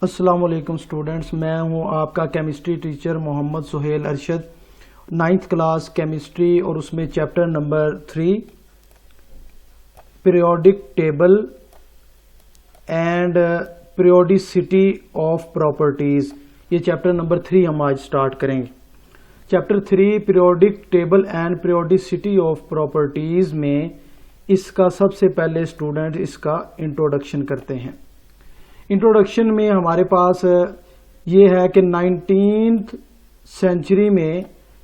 अस्सलाम वालेकुम स्टूडेंट्स, मैं हूं आपका chemistry teacher Mohammad Suhail Arshad. 9th class chemistry और उसमें chapter number 3 periodic table and periodicity of properties, ये चैप्टर नंबर 3 हम आज स्टार्ट करेंगे। Chapter 3 periodic table and periodicity of properties में इसका सबसे पहले स्टूडेंट इसका इंट्रोडक्शन करते हैं। इंट्रोडक्शन में हमारे पास ये है कि 19th सेंचुरी में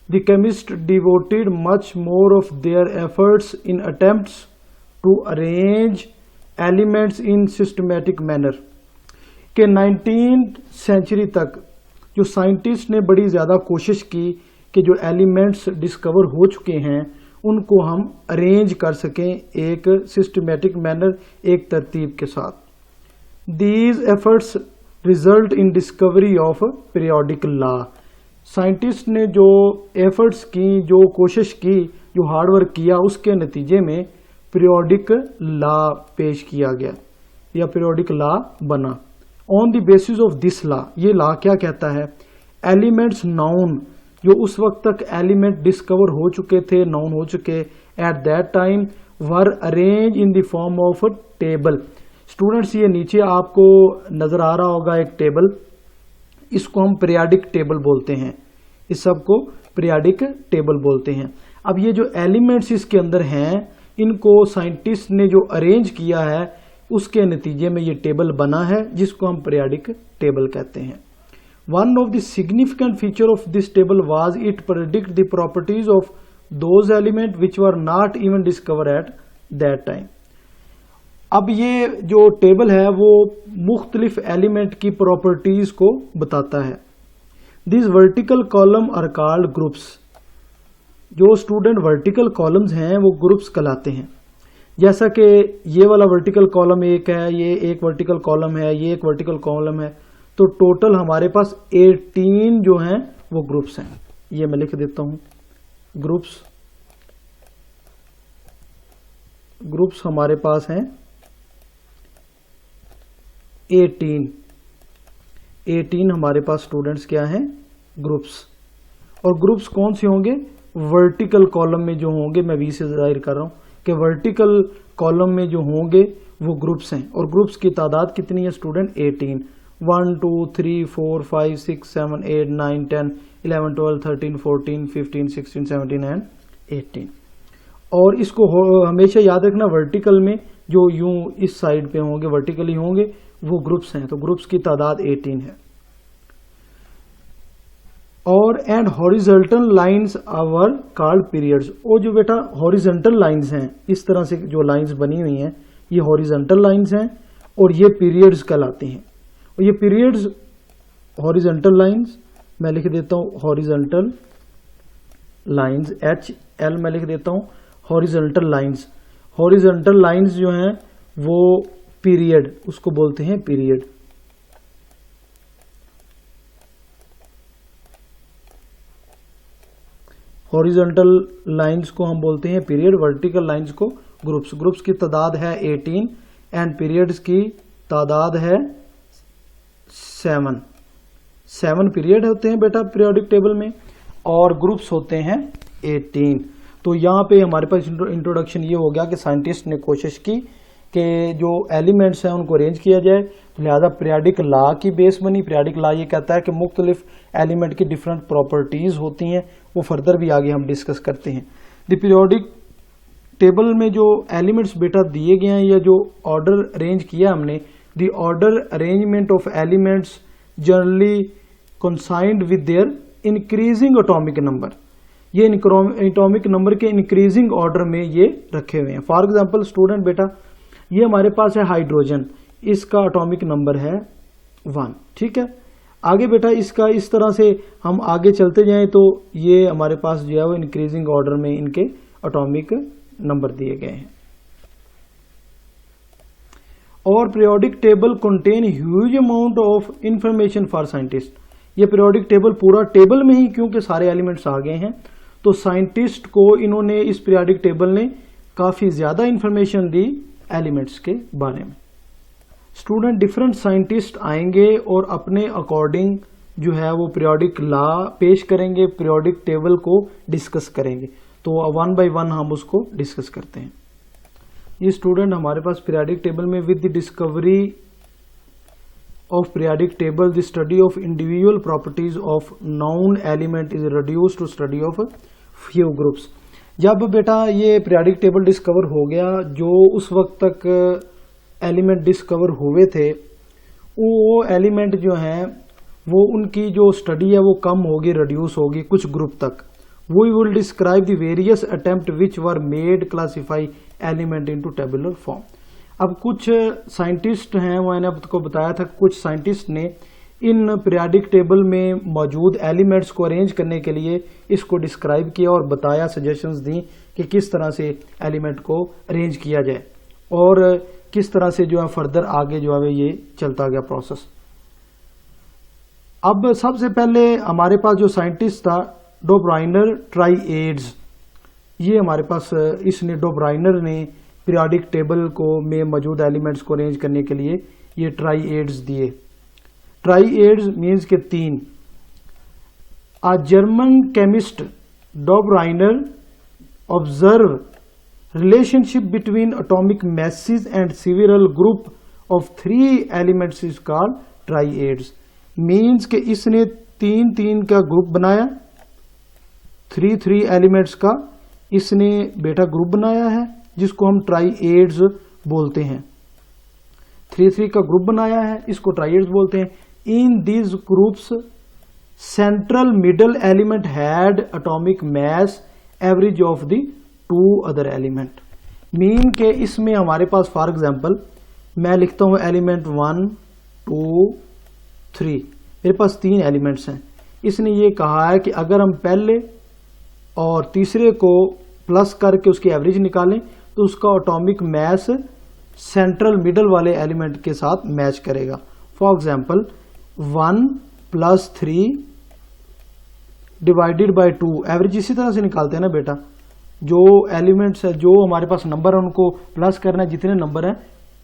the chemist devoted much more of their efforts in attempts to arrange elements in systematic manner, कि 19th सेंचुरी तक जो साइंटिस्ट ने बड़ी ज़्यादा कोशिश की कि जो एलिमेंट्स डिस्कवर हो चुके हैं उनको हम अरेंज कर सकें एक सिस्टमैटिक मैनर, एक तरतीब के साथ। These efforts result in discovery of periodic law। Scientist ने जो एफर्ट्स की, जो कोशिश की, जो हार्डवर्क किया, उसके नतीजे में पीरियोडिक लॉ पेश किया गया या पीरियोडिक लॉ बना। On the basis of this law, ये लॉ क्या कहता है? एलिमेंट्स नाउन, जो उस वक्त तक एलिमेंट डिस्कवर हो चुके थे, नाउन हो चुके at that time, were arrange in the form of table. Students, ये नीचे आपको नजर आ रहा होगा एक टेबल, इसको हम पीरियोडिक टेबल बोलते हैं। इस सब को पीरियोडिक टेबल बोलते हैं। अब ये जो एलिमेंट्स इसके अंदर हैं, इनको साइंटिस्ट ने जो अरेंज किया है उसके नतीजे में ये टेबल बना है, जिसको हम पीरियोडिक टेबल कहते हैं। One of the significant feature of this table was it predict the properties of those element which were not even discover at that time. अब ये जो टेबल है वो मुख्तलिफ एलिमेंट की प्रॉपर्टीज को बताता है। This vertical column are called groups. जो स्टूडेंट वर्टिकल कॉलम्स हैं वो ग्रुप्स कहलाते हैं। जैसा कि ये वाला वर्टिकल कॉलम एक है, ये एक वर्टिकल कॉलम है, ये एक वर्टिकल कॉलम है, तो टोटल हमारे पास 18 जो हैं वो ग्रुप्स हैं। ये मैं लिख देता हूं, ग्रुप्स हमारे पास हैं 18 हमारे पास स्टूडेंट्स क्या हैं? ग्रुप्स। और ग्रुप्स कौन से होंगे? वर्टिकल कॉलम में जो होंगे, मैं वी से जाहिर कर रहा हूं कि वर्टिकल कॉलम में जो होंगे वो ग्रुप्स हैं। और ग्रुप्स की तादाद कितनी है स्टूडेंट? 18। 1 2 3 4 5 6 7 8 9 10 11 12 13 14 15 16 17 एंड 18। और इसको हमेशा याद रखना, वर्टिकल में जो यूं इस साइड पे होंगे, वर्टिकली होंगे, वो ग्रुप्स हैं। तो ग्रुप्स की तादाद 18 है। और and horizontal lines our called periods. और जो बेटा हॉरिजॉन्टल लाइंस हैं, इस तरह से जो लाइंस बनी हुई हैं, ये हॉरिजॉन्टल लाइंस हैं और ये पीरियड्स कहलाते हैं। और ये पीरियड्स हॉरिजॉन्टल लाइंस, मैं लिख देता हूं हॉरिजॉन्टल लाइंस, HL मैं लिख देता हूं हॉरिजॉन्टल लाइंस। हॉरिजॉन्टल लाइंस जो हैं वो पीरियड, उसको बोलते हैं पीरियड। हॉरिजॉन्टल लाइंस को हम बोलते हैं पीरियड, वर्टिकल लाइंस को ग्रुप्स। ग्रुप्स की तादाद है 18 एंड पीरियड्स की तादाद है 7 पीरियड होते हैं बेटा पीरियोडिक टेबल में, और ग्रुप्स होते हैं 18। तो यहाँ पे हमारे पास इंट्रोडक्शन ये हो गया कि साइंटिस्ट ने कोशिश की कि जो एलिमेंट्स हैं उनको अरेंज किया जाए, तो लिहाजा पीरियोडिक लॉ की बेस बनी। पीरियोडिक लॉ ये कहता है कि मुख्तलिफ एलिमेंट की डिफरेंट प्रॉपर्टीज होती हैं, वो फर्दर भी आगे हम डिस्कस करते हैं। द पीरियोडिक टेबल में जो एलिमेंट्स बेटा दिए गए हैं या जो ऑर्डर अरेंज किया हमने, the order arrangement of elements generally consigned with their increasing atomic number. ये एटॉमिक नंबर के इंक्रीजिंग ऑर्डर में ये रखे हुए हैं। फॉर एग्जाम्पल स्टूडेंट बेटा, ये हमारे पास है हाइड्रोजन, इसका एटॉमिक नंबर है 1, ठीक है। आगे बेटा इसका इस तरह से हम आगे चलते जाएं तो ये हमारे पास जो है वो इंक्रीजिंग ऑर्डर में इनके एटॉमिक नंबर दिए गए हैं। और periodic table contain huge amount of information for scientist. ये पीरियोडिक टेबल पूरा टेबल में ही, क्योंकि सारे एलिमेंट्स आ गए हैं, तो साइंटिस्ट को इन्होंने इस पीरियोडिक टेबल ने काफी ज्यादा इंफॉर्मेशन दी एलिमेंट्स के बारे में। स्टूडेंट डिफरेंट साइंटिस्ट आएंगे और अपने अकॉर्डिंग जो है वो पीरियोडिक लॉ पेश करेंगे, पीरियोडिक टेबल को डिस्कस करेंगे। तो वन बाय वन हम उसको डिस्कस करते हैं। ये स्टूडेंट हमारे पास पीरियोडिक टेबल में with the discovery of periodic table the study of individual properties of non element is reduced to study of few groups. जब बेटा ये पीरियोडिक टेबल डिस्कवर हो गया, जो उस वक्त तक एलिमेंट डिस्कवर हुए थे वो एलिमेंट जो हैं वो उनकी जो स्टडी है वो कम होगी, रिड्यूस होगी कुछ ग्रुप तक। We will describe the various attempt which were made classify element into tabular form. अब कुछ साइंटिस्ट हैं, मैंने आपको बताया था, कुछ साइंटिस्ट ने इन पीरियोडिक टेबल में मौजूद एलिमेंट्स को अरेंज करने के लिए इसको डिस्क्राइब किया और बताया, सजेशंस दी कि किस तरह से एलिमेंट को अरेंज किया जाए और किस तरह से जो है फर्दर आगे जो है ये चलता गया प्रोसेस। अब सबसे पहले हमारे पास जो साइंटिस्ट था डोब्राइनर ट्राइएड्स, ये हमारे पास इसने डोब्राइनर ने पीरियोडिक टेबल को में मौजूद एलिमेंट्स को अरेंज करने के लिए ये ट्राइएड्स दिए। ट्राइएड्स मीन्स के 3। A German chemist Döbereiner observe relationship between atomic masses and several group of 3 elements is called triads। Means के इसने 3-3 का ग्रुप बनाया, 3-3 एलिमेंट्स का इसने बेटा ग्रुप बनाया है जिसको हम ट्राइएड्स बोलते हैं। 3-3 का ग्रुप बनाया है, इसको ट्राइएड्स बोलते हैं। In these groups central middle element had atomic mass average of the 2 other element. Mean के इसमें हमारे पास फॉर एग्जांपल मैं लिखता हूं एलिमेंट 1 2 3, मेरे पास 3 एलिमेंट्स हैं। इसने ये कहा है कि अगर हम पहले और तीसरे को प्लस करके उसकी एवरेज निकालें तो उसका एटॉमिक मास सेंट्रल मिडल वाले एलिमेंट के साथ मैच करेगा। For example 1 + 3 divided by 2, average इसी तरह से निकालते हैं ना बेटा। जो एलिमेंट्स है, जो हमारे पास नंबर है उनको प्लस करना है, जितने नंबर हैं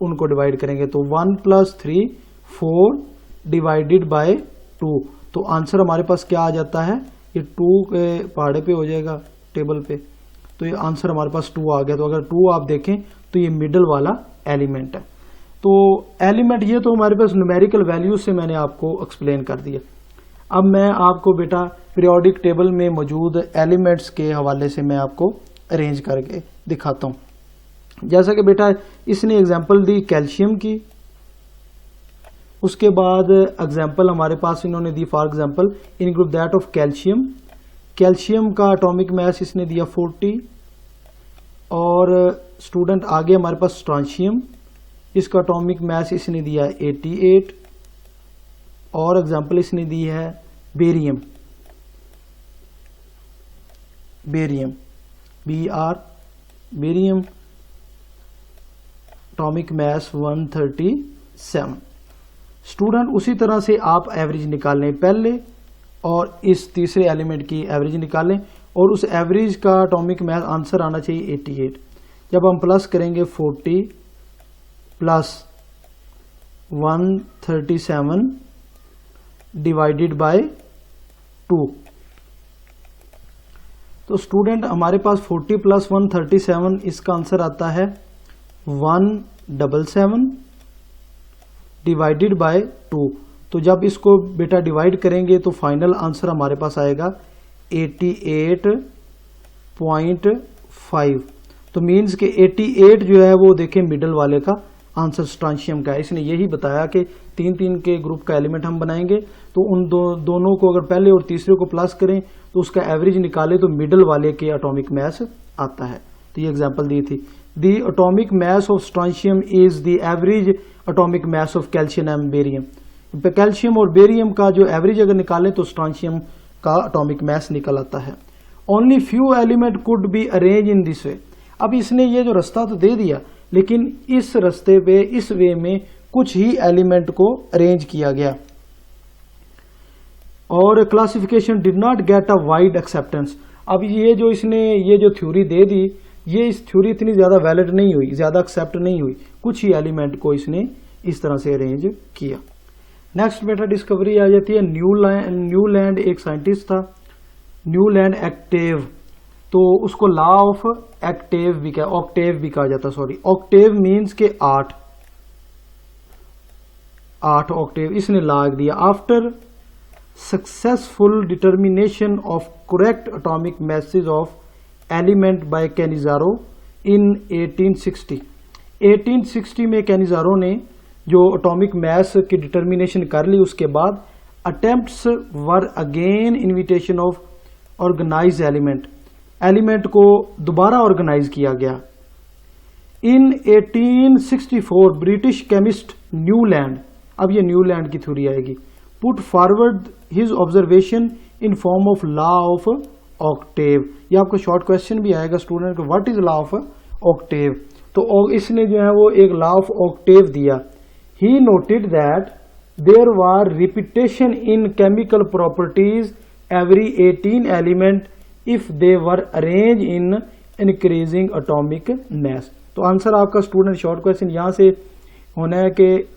उनको डिवाइड करेंगे। तो 1 + 3 4 डिवाइडेड बाय 2, तो आंसर हमारे पास क्या आ जाता है, ये 2 के पहाड़े पे हो जाएगा टेबल पे, तो ये आंसर हमारे पास 2 आ गया। तो अगर 2 आप देखें तो ये मिडल वाला एलिमेंट है। तो एलिमेंट ये तो हमारे पास न्यूमेरिकल वैल्यूज से मैंने आपको एक्सप्लेन कर दिया। अब मैं आपको बेटा पीरियोडिक टेबल में मौजूद एलिमेंट्स के हवाले से मैं आपको अरेंज करके दिखाता हूं। जैसा कि बेटा इसने एग्जांपल दी कैल्शियम की, उसके बाद एग्जांपल हमारे पास इन्होंने दी for example in group that of calcium. Calcium का एटॉमिक मास इसने दिया 40। और स्टूडेंट आगे हमारे पास स्ट्रांशियम, इसका एटॉमिक मास इसने दिया 88। और एग्जांपल इसने दी है barium, BR barium, atomic mass 137। Student उसी तरह से आप एवरेज निकालें पहले और इस तीसरे एलिमेंट की एवरेज निकालें और उस एवरेज का एटॉमिक मास आंसर आना चाहिए 88। जब हम प्लस करेंगे 40 + 137 डिवाइडेड बाय 2, तो स्टूडेंट हमारे पास 40 + 137 इसका आंसर आता है 177 डिवाइडेड बाय 2। तो जब इसको बेटा डिवाइड करेंगे तो फाइनल आंसर हमारे पास आएगा 88.5। तो मीन्स के 88 जो है वो देखें मिडल वाले का आंसर स्ट्रांशियम का है। इसने यही बताया कि 3-3 के ग्रुप का एलिमेंट हम बनाएंगे तो उन दोनों को अगर पहले और तीसरे को प्लस करें तो उसका एवरेज निकाले तो मिडल वाले के एटॉमिक मास आता है। तो ये एग्जांपल दी थी। The atomic mass of स्ट्रांशियम is the average atomic mass of calcium and barium. Calcium और बेरियम का जो एवरेज अगर निकालें तो स्ट्रांशियम का एटॉमिक मास निकल आता है। Only few element could be arrange in this way. अब इसने ये जो रास्ता तो दे दिया, लेकिन इस रास्ते पे इस वे में कुछ ही एलिमेंट को अरेंज किया गया और classification did not get a wide acceptance. अब ये जो इसने ये जो थ्योरी दे दी, ये इस थ्योरी इतनी ज्यादा वैलिड नहीं हुई, ज्यादा एक्सेप्ट नहीं हुई। कुछ ही एलिमेंट को इसने इस तरह से अरेंज किया। नेक्स्ट बेटा डिस्कवरी आ जाती है न्यूलैंड एक साइंटिस्ट था, न्यूलैंड एक्टेव, तो उसको लॉ ऑफ ऑक्टेव भी कहा जाता, सॉरी ऑक्टेव मीन्स के 8 ऑक्टेव इसने लॉग दिया। After successful determination of correct atomic masses of element by Cannizzaro in 1860 में कैनिज़ारो ने जो एटॉमिक मैस की डिटर्मिनेशन कर ली, उसके बाद attempts were again invitation of organise element को दोबारा ऑर्गेनाइज किया गया। इन 1864 ब्रिटिश केमिस्ट न्यूलैंड, अब ये न्यूलैंड की थ्योरी आएगी, put forward his observation in form of law of Octave. ये आपका शॉर्ट क्वेश्चन भी आएगा स्टूडेंट को, what is law of octave. तो इसने जो है वो एक लॉ ऑफ ऑक्टेव दिया। He noted that there was repetition in chemical properties every 18 element if they were arrange in increasing atomic mass. तो आंसर आपका स्टूडेंट शॉर्ट क्वेश्चन यहां से होना है कि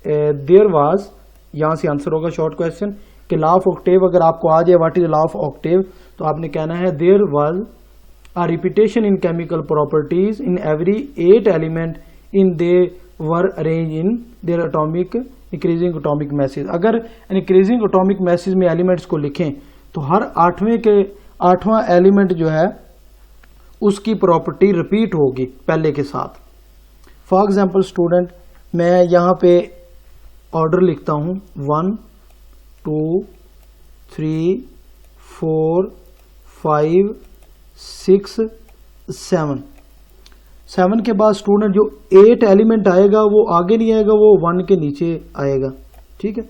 देयर वाज, यहां से आंसर होगा शॉर्ट क्वेश्चन कि लॉ ऑफ ऑक्टेव अगर आपको आ जाए what is law of octave, तो आपने कहना है there was a repetition in chemical properties in every 8 element in they were arrange in their atomic increasing atomic masses. अगर इंक्रीजिंग एटॉमिक मैसेज में एलिमेंट्स को लिखें तो हर 8वां एलिमेंट जो है उसकी प्रॉपर्टी रिपीट होगी पहले के साथ। फॉर एग्जाम्पल स्टूडेंट मैं यहाँ पे ऑर्डर लिखता हूँ 1 2 3 4 5 6 7 के बाद स्टूडेंट जो 8 एलिमेंट आएगा वो आगे नहीं आएगा, वो 1 के नीचे आएगा, ठीक है।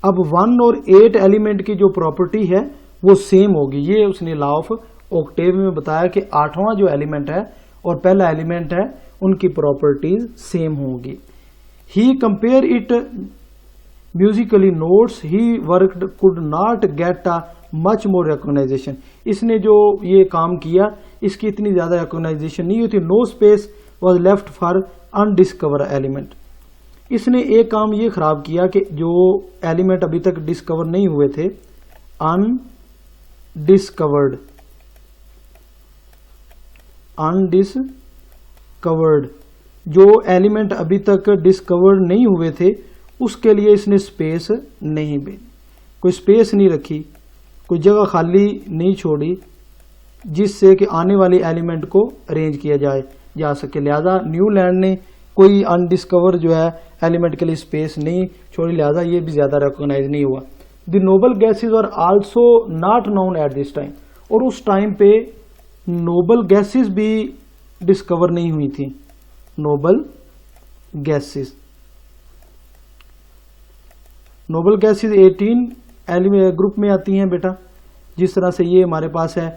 अब 1 और 8 एलिमेंट की जो प्रॉपर्टी है वो सेम होगी। ये उसने लॉ ऑफ ऑक्टेव में बताया कि 8वां जो एलिमेंट है और पहला एलिमेंट है उनकी प्रॉपर्टीज सेम होगी। He compare it musically notes he worked could not get a much more recognition. इसने जो ये काम किया इसकी इतनी ज्यादा रिकॉग्नाइजेशन नहीं हुई थी। No space was left for undiscovered element. इसने एक काम ये खराब किया कि जो एलिमेंट अभी तक डिस्कवर नहीं हुए थे, अनडिस्कवर्ड जो एलिमेंट अभी तक डिस्कवर्ड नहीं हुए थे उसके लिए इसने स्पेस नहीं दी, कोई स्पेस नहीं रखी, कोई जगह खाली नहीं छोड़ी जिससे कि आने वाले एलिमेंट को अरेंज किया जा सके। लिहाजा न्यूलैंड ने कोई अनडिस्कवर जो है एलिमेंट के लिए स्पेस नहीं छोड़ी, लिहाजा ये भी ज्यादा रिकॉग्नाइज नहीं हुआ। The noble gases are also not known at this time, और उस टाइम पे नोबल गैसेज भी डिस्कवर नहीं हुई थी। नोबल गैसेज 18 ग्रुप में आती हैं बेटा, जिस तरह से ये हमारे पास है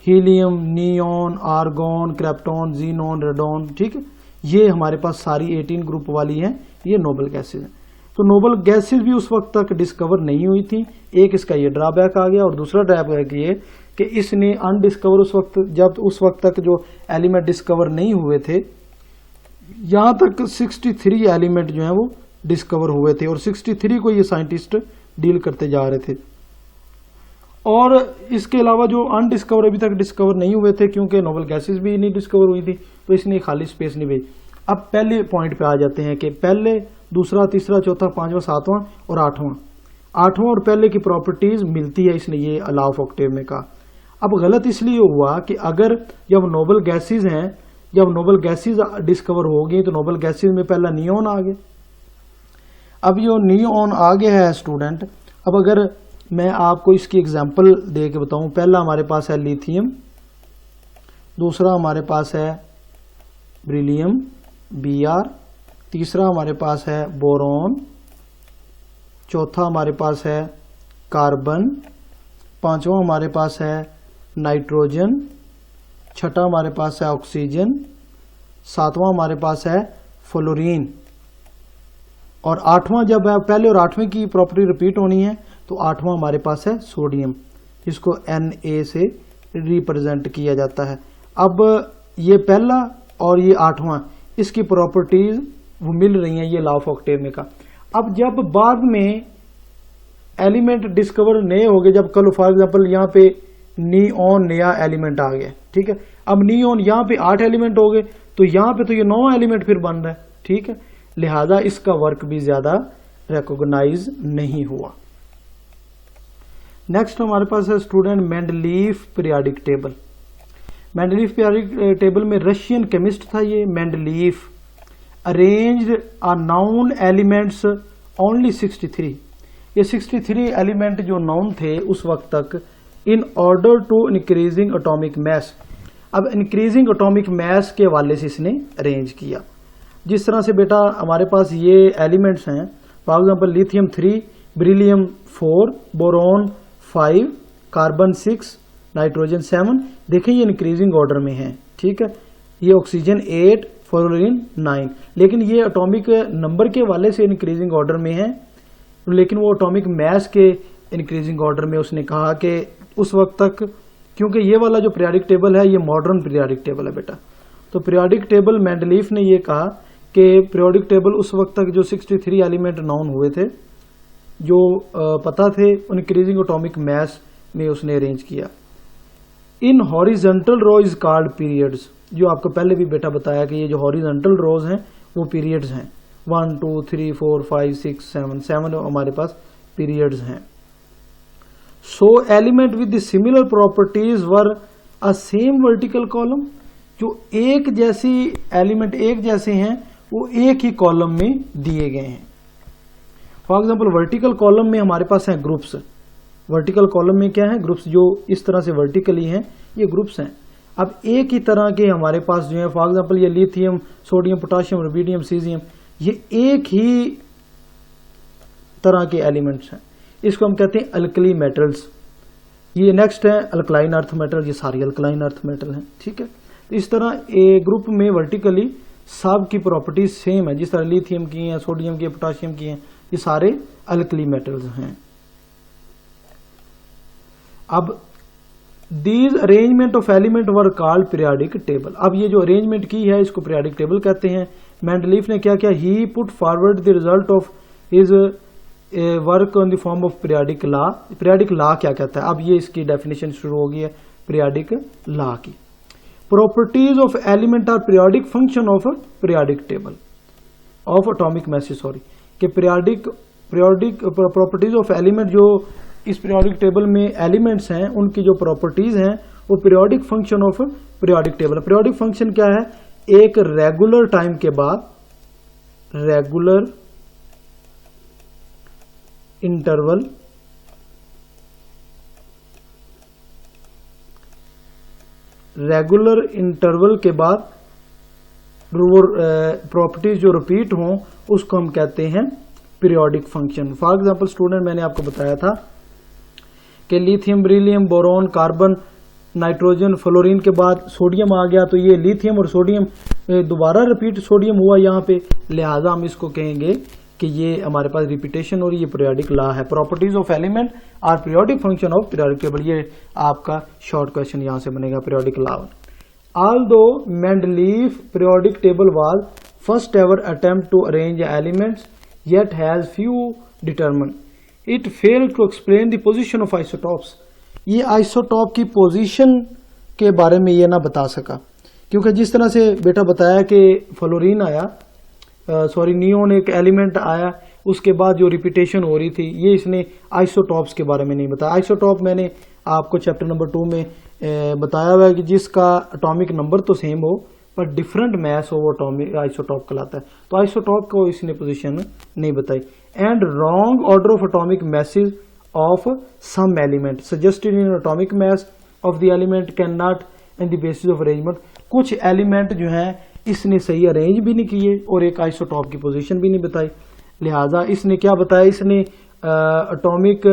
helium, neon, argon, krypton, xenon, radon, ठीक है। ये हमारे पास सारी 18 ग्रुप वाली हैं, ये नोबल गैसेज हैं। तो नोबल गैसेज भी उस वक्त तक डिस्कवर नहीं हुई थी। एक इसका ये ड्रॉबैक आ गया, और दूसरा ड्रॉबैक ये कि इसने अनडिस्कवर उस वक्त तक जो एलिमेंट डिस्कवर नहीं हुए थे, यहां तक 63 एलिमेंट जो है वो डिस्कवर हुए थे, और 63 को ये साइंटिस्ट डील करते जा रहे थे। और इसके अलावा जो अनडिस्कवर अभी तक डिस्कवर नहीं हुए थे, क्योंकि नोबल गैसेज भी नहीं डिस्कवर हुई थी, तो इसने खाली स्पेस नहीं भेजी। अब पहले पॉइंट पे आ जाते हैं कि पहले, दूसरा, तीसरा, चौथा, पांचवा, सातवां और आठवां और पहले की प्रॉपर्टीज मिलती है, इसने ये लॉ ऑफ ऑक्टेव में कहा। अब गलत इसलिए हुआ कि अगर जब नोबल गैसेज हैं, जब नोबल गैसेज डिस्कवर होगी तो नोबल गैसेज में पहला नियॉन आ गया। अब जो नियॉन आ गया है स्टूडेंट, अब अगर मैं आपको इसकी एग्जांपल दे के बताऊं, पहला हमारे पास है लिथियम, दूसरा हमारे पास है ब्रिलियम Br, तीसरा हमारे पास है बोरॉन, चौथा हमारे पास है कार्बन, पांचवा हमारे पास है नाइट्रोजन, छठा हमारे पास है ऑक्सीजन, सातवां हमारे पास है फ्लोरीन, और आठवां, जब पहले और आठवें की प्रॉपर्टी रिपीट होनी है तो आठवां हमारे पास है सोडियम, जिसको Na से रिप्रेजेंट किया जाता है। अब ये पहला और ये आठवां, इसकी प्रॉपर्टीज वो मिल रही हैं, ये लॉ ऑफ ऑक्टेव में का। अब जब बाद में एलिमेंट डिस्कवर नए हो गए, जब कल फॉर एग्जांपल यहाँ पे नियोन नया एलिमेंट आ गया, ठीक है, अब नियोन यहाँ पे 8 एलिमेंट हो गए, तो यहाँ पे तो ये 9 एलिमेंट फिर बन रहा है, ठीक है, लिहाजा इसका वर्क भी ज्यादा रिकॉग्नाइज नहीं हुआ। नेक्स्ट हमारे पास है student Mendeleev periodic table. Mendeleev periodic table में रशियन केमिस्ट था ये Mendeleev, arranged a noun elements only 63, ये 63 एलिमेंट जो नाउन थे उस वक्त तक, in order to increasing atomic mass. अब इंक्रीजिंग एटॉमिक मैस के हवाले से इसने अरेंज किया। जिस तरह से बेटा हमारे पास ये एलिमेंट्स हैं, for example lithium 3, beryllium 4, boron 5, carbon 6, nitrogen 7, देखिए ये इंक्रीजिंग ऑर्डर में है, ठीक है, ये ऑक्सीजन 8, फ्लोरीन 9, लेकिन ये एटॉमिक नंबर के हवाले से इंक्रीजिंग ऑर्डर में है, लेकिन वो एटॉमिक मैस के इंक्रीजिंग ऑर्डर में उसने कहा कि उस वक्त तक, क्योंकि ये वाला जो पीरियोडिक टेबल है ये मॉडर्न पीरियोडिक टेबल है बेटा, तो पीरियोडिक टेबल मेंडलीफ ने ये कहा कि पीरियोडिक टेबल उस वक्त तक जो 63 एलिमेंट नाउन हुए थे, जो पता थे, इंक्रीजिंग एटॉमिक मैस में उसने अरेंज किया। In horizontal row is called periods, जो आपको पहले भी बेटा बताया कि ये जो हॉरिजॉन्टल रोज हैं वो पीरियड्स हैं, 1 2 3 4 5 6 7 हमारे पास पीरियड्स हैं। सो element with similar properties were a same vertical column, जो एक जैसी एलिमेंट एक जैसे हैं वो एक ही कॉलम में दिए गए हैं। फॉर एग्जांपल वर्टिकल कॉलम में हमारे पास हैं ग्रुप्स, वर्टिकल कॉलम में क्या है, ग्रुप्स जो इस तरह से वर्टिकली हैं ये ग्रुप्स हैं। अब एक ही तरह के हमारे पास जो है, फॉर एग्जांपल ये lithium, sodium, potassium, rubidium, caesium, ये एक ही तरह के एलिमेंट्स हैं, इसको हम कहते हैं अल्कली मेटल्स। ये नेक्स्ट है अल्कलाइन अर्थ मेटल, ये सारी अल्कलाइन अर्थ मेटल हैं, ठीक है। तो इस तरह ए ग्रुप में वर्टिकली सब की प्रॉपर्टीज सेम है, जिस तरह लिथियम की हैं, सोडियम की, पोटाशियम की हैं, ये सारे अल्कली मेटल्स हैं। अब these arrangement of element were called periodic table. अब ये जो अरेंजमेंट की है इसको पीरियोडिक टेबल कहते हैं। मेंडलीफ ने क्या किया, he put forward the result of his work on the form of periodic law. Periodic law क्या कहता है, अब ये इसकी डेफिनेशन शुरू हो गई है पीरियोडिक लॉ की। Properties of element are periodic function of periodic table of atomic masses, sorry, कि पीरियोडिक प्रॉपर्टीज ऑफ एलिमेंट, जो इस पीरियोडिक टेबल में एलिमेंट्स हैं उनकी जो प्रॉपर्टीज हैं वो periodic function of periodic table. Periodic function क्या है, एक रेगुलर टाइम के बाद, रेगुलर इंटरवल के बाद प्रॉपर्टीज जो रिपीट हों उसको हम कहते हैं periodic function. For example student, मैंने आपको बताया था कि lithium, beryllium, boron, carbon, nitrogen, fluorine के बाद सोडियम आ गया, तो ये लिथियम और सोडियम दोबारा रिपीट सोडियम हुआ यहाँ पे, लिहाजा हम इसको कहेंगे कि ये हमारे पास रिपीटेशन और ये पीरियोडिक लॉ है। Properties of element are periodic function of periodic table, ये आपका शॉर्ट क्वेश्चन यहाँ से बनेगा periodic law. Although Mendeleev periodic table was first ever attempt to arrange elements, yet has few determined. It failed to explain the position of isotopes. ये isotope की position के बारे में ये ना बता सका, क्योंकि जिस तरह से बेटा बताया कि फ्लोरीन आया, नियोन एक एलिमेंट आया, उसके बाद जो रिपीटेशन हो रही थी, ये इसने आइसोटॉप्स के बारे में नहीं बताया। आइसोटॉप मैंने आपको चैप्टर नंबर 2 में बताया हुआ है कि जिसका एटॉमिक नंबर तो सेम हो पर डिफरेंट मैस हो वो एटॉमिक आइसोटॉप कहलाता है। तो आइसोटॉप को इसने पोजीशन नहीं बताई। And wrong order of atomic masses of some element suggested in atomic mass of the element can not in the basis of arrangement. कुछ एलिमेंट जो हैं इसने सही अरेंज भी नहीं किए और एक आइसोटॉप की पोजीशन भी नहीं बताई, लिहाजा इसने क्या बताया, इसने एटॉमिक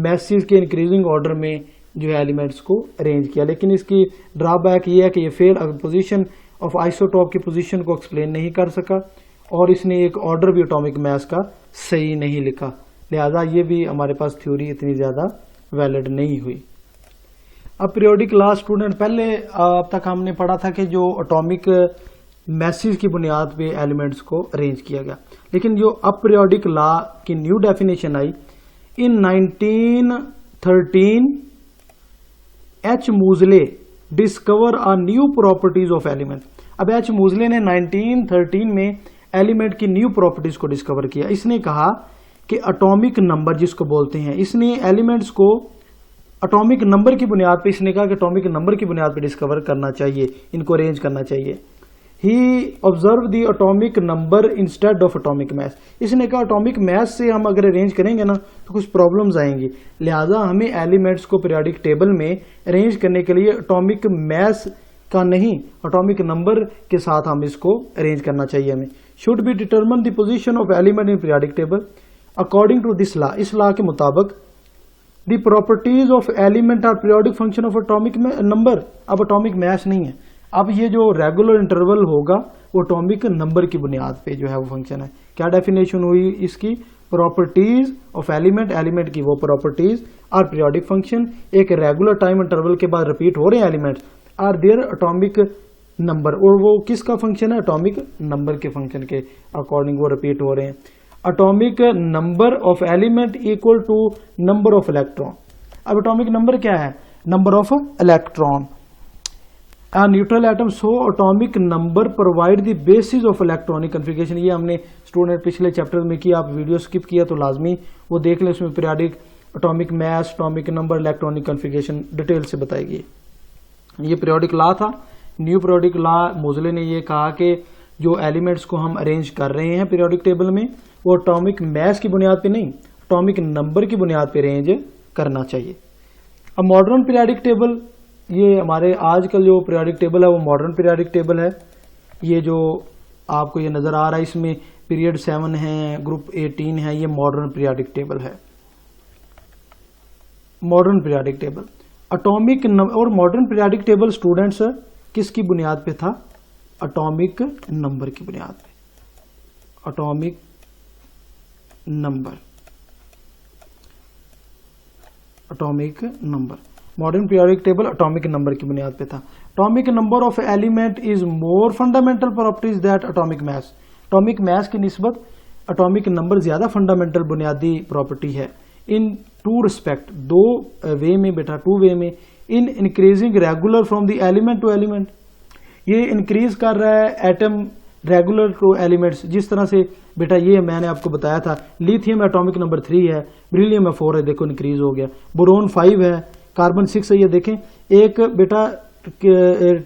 मैसेज के इंक्रीजिंग ऑर्डर में जो है एलिमेंट्स को अरेंज किया, लेकिन इसकी ड्रॉबैक ये है कि ये फेल पोजीशन ऑफ आइसोटॉप की पोजीशन को एक्सप्लेन नहीं कर सका और इसने एक ऑर्डर भी एटॉमिक मैस का सही नहीं लिखा, लिहाजा ये भी हमारे पास थ्योरी इतनी ज़्यादा वैलिड नहीं हुई। अब पीरियोडिक लॉ स्टूडेंट, पहले अब तक हमने पढ़ा था कि जो एटॉमिक मैसेज की बुनियाद पे एलिमेंट्स को अरेंज किया गया। लेकिन जो अपीरियोडिक लॉ की न्यू डेफिनेशन आई in 1913, H Moseley discover a new properties of element. अब एच मूजले ने 1913 में एलिमेंट की न्यू प्रॉपर्टीज को डिस्कवर किया। इसने कहा कि एटॉमिक नंबर जिसको बोलते हैं, इसने एलिमेंट्स को एटॉमिक नंबर की बुनियाद पे, इसने कहा कि एटॉमिक नंबर की बुनियाद पे डिस्कवर करना चाहिए, इनको अरेंज करना चाहिए। He observe the atomic number instead of atomic mass. इसने कहा एटॉमिक मैस से हम अगर अरेंज करेंगे ना तो कुछ प्रॉब्लम्स आएंगी, लिहाजा हमें एलिमेंट्स को पीरियोडिक टेबल में अरेंज करने के लिए एटॉमिक मैस का नहीं, एटॉमिक नंबर के साथ हम इसको अरेंज करना चाहिए। हमें should be determine the position of element in periodic table according to this law. इस लॉ के मुताबिक the properties of element are periodic function of atomic number. अब एटॉमिक मैस नहीं है, अब ये जो रेगुलर इंटरवल होगा वो एटॉमिक नंबर की बुनियाद पे जो है वो फंक्शन है। क्या डेफिनेशन हुई इसकी? प्रॉपर्टीज ऑफ एलिमेंट, एलिमेंट की वो प्रॉपर्टीज आर पीरियोडिक फंक्शन, एक रेगुलर टाइम इंटरवल के बाद रिपीट हो रहे हैं elements, are their atomic number, और वो किसका फंक्शन है? एटॉमिक नंबर के फंक्शन के अकॉर्डिंग वो रिपीट हो रहे हैं। Atomic number of element equal to number of electron. अब एटॉमिक नंबर क्या है? Number of electron. A neutral atom so atomic number provide the basis of electronic configuration। ये हमने स्टूडेंट पिछले चैप्टर में किया, आप वीडियो स्किप किया तो लाजमी वो देख लें, उसमें periodic atomic mass, atomic number, electronic configuration detail से बताएगी। ये पीरियोडिक लॉ था, न्यू पीरियोडिक लॉ। मोजले ने ये कहा कि जो एलिमेंट्स को हम अरेंज कर रहे हैं पीरियोडिक टेबल में वो एटॉमिक मास की बुनियाद पे नहीं, एटॉमिक नंबर की बुनियाद पे अरेंज करना चाहिए। अब मॉडर्न पीरियोडिक टेबल, ये हमारे आजकल जो पीरियोडिक टेबल है वो मॉडर्न पीरियोडिक टेबल है। ये जो आपको ये नजर आ रहा है इसमें पीरियड 7 है, ग्रुप 18 है, ये मॉडर्न पीरियोडिक टेबल है। मॉडर्न पीरियोडिक टेबल एटॉमिक और मॉडर्न पीरियोडिक टेबल स्टूडेंट्स किसकी बुनियाद पे था? एटॉमिक नंबर की बुनियाद पे। Atomic number, atomic number, modern periodic table atomic number की बुनियाद पे था। Atomic number of element is more fundamental properties that atomic mass. Atomic mass की निस्बत एटॉमिक नंबर ज्यादा फंडामेंटल बुनियादी प्रॉपर्टी है। इन टू रिस्पेक्ट, दो वे में बेटा, टू वे में। In increasing regular from the element to element, ये इंक्रीज कर रहा है एटम रेगुलर टू एलिमेंट्स। जिस तरह से बेटा ये मैंने आपको बताया था, लिथियम एटॉमिक नंबर 3 है, बेरिलियम में 4 है, देखो इंक्रीज हो गया। बोरोन 5 है, कार्बन 6 है, ये देखें एक बेटा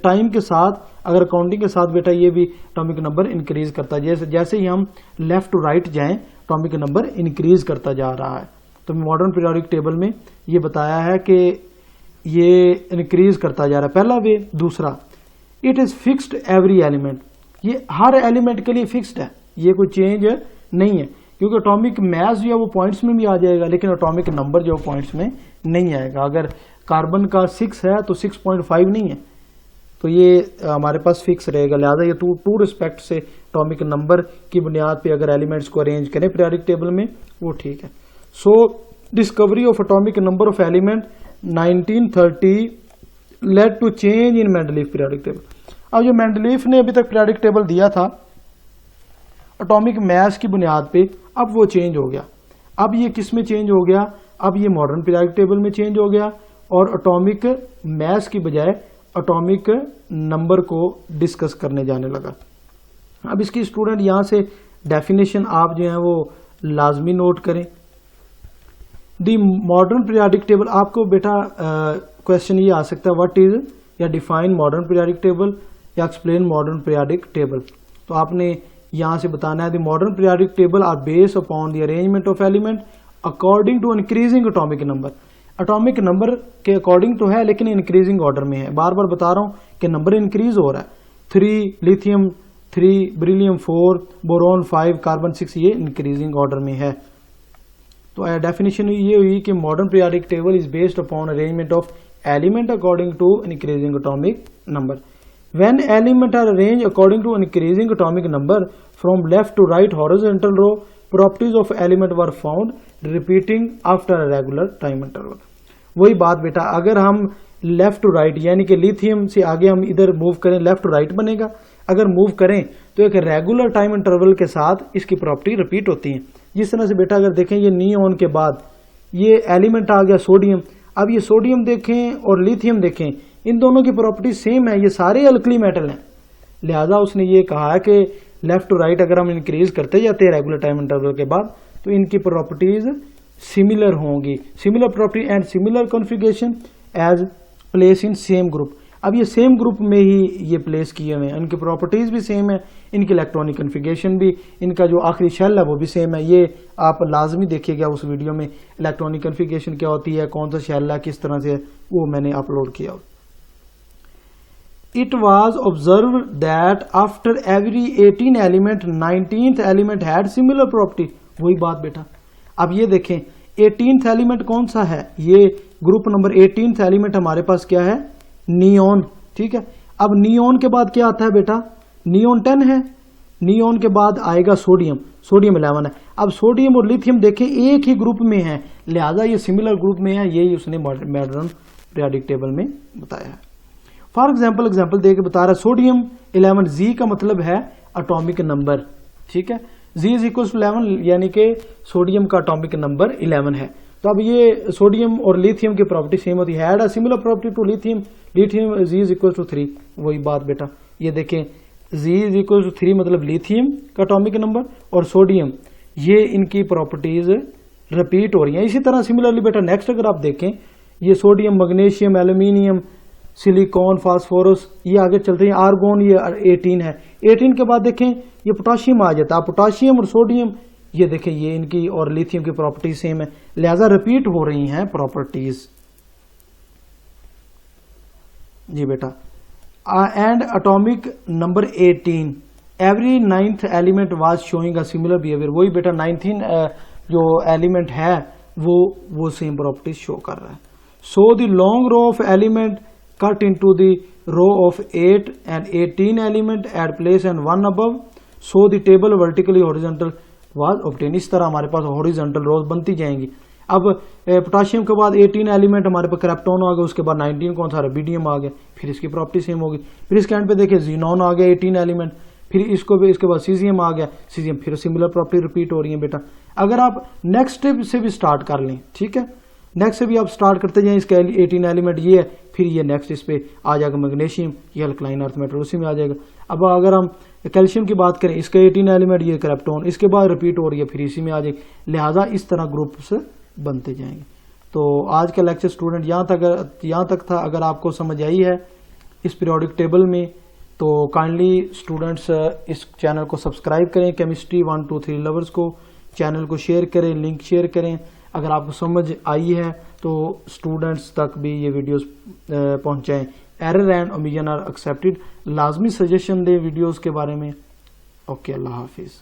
टाइम के साथ, अगर काउंटिंग के साथ बेटा ये भी एटॉमिक नंबर इंक्रीज करता है। जैसे ही हम लेफ्ट टू राइट जाएं एटॉमिक नंबर इंक्रीज करता जा रहा है। तो मॉडर्न पीरियोडिक टेबल में ये बताया है कि ये इंक्रीज करता जा रहा है, पहला वे। दूसरा, it is fixed every element, ये हर एलिमेंट के लिए फिक्स्ड है, ये कोई चेंज नहीं है। क्योंकि एटॉमिक मास जो है वो पॉइंट्स में भी आ जाएगा, लेकिन एटॉमिक नंबर जो पॉइंट्स में नहीं आएगा। अगर कार्बन का 6 है तो 6.5 नहीं है, तो ये हमारे पास फिक्स रहेगा। लिहाजा ये टू रिस्पेक्ट से एटॉमिक नंबर की बुनियाद पे अगर एलिमेंट्स को अरेंज करें पीरियोडिक टेबल में वो ठीक है। So discovery of atomic number of element 1930 led to change in Mendeleev periodic table. अब जो मेंडलीफ ने अभी तक पीरियोडिक टेबल दिया था एटॉमिक मास की बुनियाद पे, अब वो चेंज हो गया। अब ये किस में चेंज हो गया? अब ये मॉडर्न पीरियोडिक टेबल में चेंज हो गया और एटॉमिक मास की बजाय एटॉमिक नंबर को डिस्कस करने जाने लगा। अब इसकी स्टूडेंट यहां से डेफिनेशन आप जो है वो लाजमी नोट करें। दी मॉडर्न पीरियोडिक टेबल, आपको बेटा क्वेश्चन ये आ सकता है व्हाट इज या डिफाइन मॉडर्न पीरियोडिक टेबल या एक्सप्लेन मॉडर्न पीरियोडिक टेबल। तो आपने यहां से बताना है the modern periodic table are based upon the arrangement of element according to increasing atomic number. Atomic number के अकॉर्डिंग तो है लेकिन इंक्रीजिंग ऑर्डर में है। बार बार बता रहा हूं कि नंबर इंक्रीज हो रहा है। 3 लिथियम 3, बेरिलियम 4, बोरॉन 5, कार्बन 6, ये इंक्रीजिंग ऑर्डर में है। तो डेफिनेशन ये हुई कि modern periodic table is based upon arrangement of element according to increasing atomic number. When elements are arranged according to increasing atomic number from left to right horizontal row, properties of element were found repeating after a regular time interval. वही बात बेटा, अगर हम left to right यानी कि lithium से आगे हम इधर मूव करें, लेफ्ट टू राइट बनेगा। अगर मूव करें तो एक रेगुलर टाइम इंटरवल के साथ इसकी प्रॉपर्टी रिपीट होती है। जिस तरह से बेटा अगर देखें, ये नियोन के बाद ये एलिमेंट आ गया सोडियम। अब ये सोडियम देखें और लिथियम देखें, इन दोनों की प्रॉपर्टी सेम है, ये सारे अल्कली मेटल हैं। लिहाजा उसने ये कहा कि लेफ्ट टू राइट अगर हम इंक्रीज करते जाते हैं रेगुलर टाइम इंटरवल के बाद तो इनकी प्रॉपर्टीज सिमिलर होंगी, similar property and similar configuration as place in same group. अब ये सेम ग्रुप में ही ये प्लेस किए हुए हैं, इनकी प्रॉपर्टीज भी सेम है, इनकी इलेक्ट्रॉनिक कॉन्फ़िगरेशन भी, इनका जो आखिरी शेल है वो भी सेम है। ये आप लाजमी देखिएगा उस वीडियो में, इलेक्ट्रॉनिक कॉन्फ़िगरेशन क्या होती है, कौन सा शेल है, किस तरह से, वो मैंने अपलोड किया। It was observed that after every 18 element 19th element had similar property। वही बात बेटा, अब ये देखें 18th एलिमेंट कौन सा है, ये ग्रुप नंबर 18th एलिमेंट हमारे पास क्या है, नियोन। ठीक है, अब नियोन के बाद क्या आता है बेटा, नियोन 10 है, नियोन के बाद आएगा सोडियम, सोडियम 11 है। अब सोडियम और लिथियम देखें एक ही ग्रुप में है, लिहाजा ये सिमिलर ग्रुप में है, यही उसने मॉडर्न पीरियोडिक टेबल में बताया है। फॉर एग्जाम्पल दे के बता रहा है, सोडियम 11, जी का मतलब है एटॉमिक नंबर। ठीक है, जी इज इक्वल टू 11 यानी कि सोडियम का एटॉमिक नंबर 11 है। तो अब ये सोडियम और लिथियम की प्रॉपर्टी सेम होती है, had a similar property to lithium, lithium Z is equal to 3। वही बात बेटा, ये देखें जी इज इक्वल टू 3 मतलब लिथियम का एटॉमिक नंबर और सोडियम, ये इनकी प्रॉपर्टीज रिपीट हो रही हैं। इसी तरह सिमिलरली बेटा नेक्स्ट अगर आप देखें, ये sodium, magnesium, aluminium, silicon, phosphorus, ये आगे चलते हैं, आर्गोन ये 18 है। 18 के बाद देखें ये पोटाशियम आ जाता है। पोटाशियम और सोडियम ये देखें, ये इनकी और लिथियम की प्रॉपर्टी सेम है, लिहाजा रिपीट हो रही हैं प्रॉपर्टीज। जी बेटा, and atomic number 18 every 9th element was showing a similar behaviour. वही बेटा 19 जो एलिमेंट है वो सेम प्रॉपर्टीज शो कर रहा है। So the long row of element cut into the row of 8 and 18 element at place and one above, so the table vertically horizontal was obtained। इस तरह हमारे पास horizontal rows बनती जाएंगी। अब पोटाशियम के बाद 18 एलिमेंट हमारे पास क्रिप्टॉन आ गया, उसके बाद 19 कौन सा रुबिडियम आ गया, फिर इसकी प्रॉपर्टी सेम होगी। फिर इसके एंड पे देखिए जीनॉन आ गया 18 एलिमेंट, फिर इसको भी, इसके बाद सीजियम आ गया, सीजियम फिर सिमिलर प्रॉपर्टी रिपीट हो रही है बेटा। अगर आप नेक्स्ट स्टेप से भी स्टार्ट कर लें, ठीक है, नेक्स्ट से भी आप स्टार्ट करते जाएं, इसका 18 एलिमेंट ये है, फिर ये नेक्स्ट इस पे आ जाएगा मैग्नीशियम, ये अल्कलाइन अर्थ मेटल उसी में आ जाएगा। अब अगर हम कैल्शियम की बात करें, इसका 18 एलिमेंट ये क्रिप्टॉन, इसके बाद रिपीट हो रही है, फिर इसी में आ जाएगी। लिहाजा इस तरह ग्रुप्स बनते जाएंगे। तो आज का लेक्चर स्टूडेंट यहाँ तक था। अगर आपको समझ आई है इस पीरियोडिक टेबल में तो काइंडली स्टूडेंट्स इस चैनल को सब्सक्राइब करें, केमिस्ट्री 1 2 3 लवर्स को चैनल को शेयर करें, लिंक शेयर करें। अगर आपको समझ आई है तो स्टूडेंट्स तक भी ये वीडियोस पहुंचाएं। Error and omission are accepted. लाजमी सजेशन दें वीडियोस के बारे में। ओके, अल्लाह हाफिज़।